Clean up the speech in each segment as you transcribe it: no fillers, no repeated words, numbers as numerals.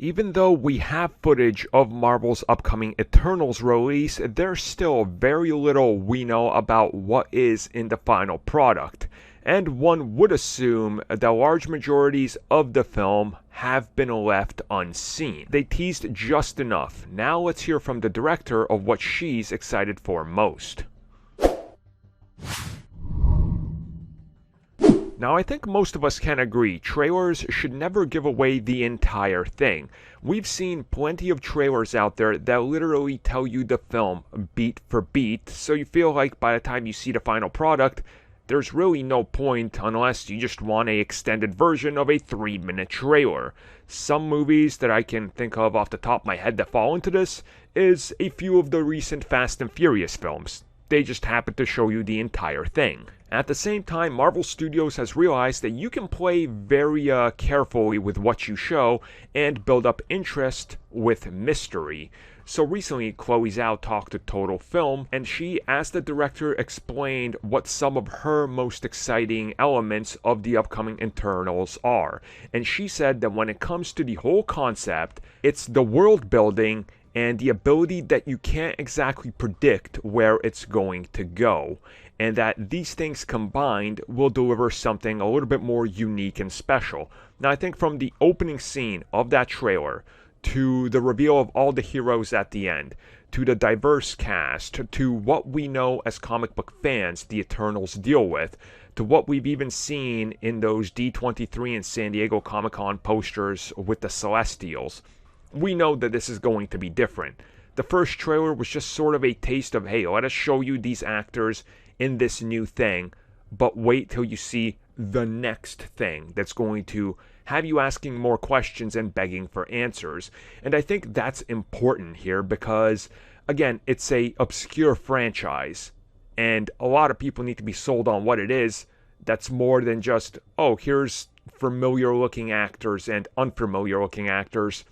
Even though we have footage of Marvel's upcoming Eternals release, there's still very little we know about what is in the final product. And one would assume that large majorities of the film have been left unseen. They teased just enough. Now let's hear from the director of what she's excited for most. Now, I think most of us can agree, trailers should never give away the entire thing. We've seen plenty of trailers out there that literally tell you the film beat for beat, so you feel like by the time you see the final product, there's really no point unless you just want an extended version of a 3-minute trailer. Some movies that I can think of off the top of my head that fall into this is a few of the recent Fast and Furious films. They just happen to show you the entire thing. At the same time, Marvel Studios has realized that you can play very carefully with what you show and build up interest with mystery. So recently, Chloe Zhao talked to Total Film, and she, as the director, explained what some of her most exciting elements of the upcoming Eternals are. And she said that when it comes to the whole concept, it's the world building and the ability that you can't exactly predict where it's going to go, and that these things combined will deliver something a little bit more unique and special. Now, I think from the opening scene of that trailer, to the reveal of all the heroes at the end, to the diverse cast, to what we know as comic book fans the Eternals deal with, to what we've even seen in those D23 and San Diego Comic-Con posters with the Celestials, we know that this is going to be different. The first trailer was just sort of a taste of, hey, let us show you these actors in this new thing, but wait till you see the next thing that's going to have you asking more questions and begging for answers. And I think that's important here because, again, it's a obscure franchise, and a lot of people need to be sold on what it is that's more than just, oh, here's familiar looking actors and unfamiliar looking actors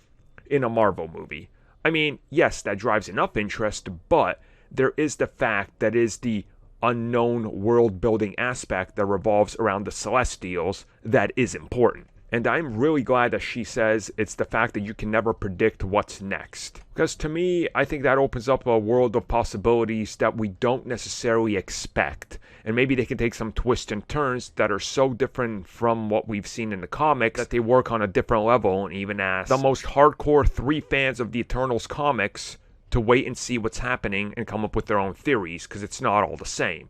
in a Marvel movie. I mean, yes, that drives enough interest, but there is the fact that is the unknown world-building aspect that revolves around the Celestials that is important. And I'm really glad that she says it's the fact that you can never predict what's next. Because to me, I think that opens up a world of possibilities that we don't necessarily expect. And maybe they can take some twists and turns that are so different from what we've seen in the comics that they work on a different level, and even ask the most hardcore 3 fans of the Eternals comics to wait and see what's happening and come up with their own theories, because it's not all the same.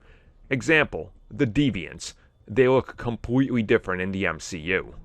Example, the Deviants. They look completely different in the MCU.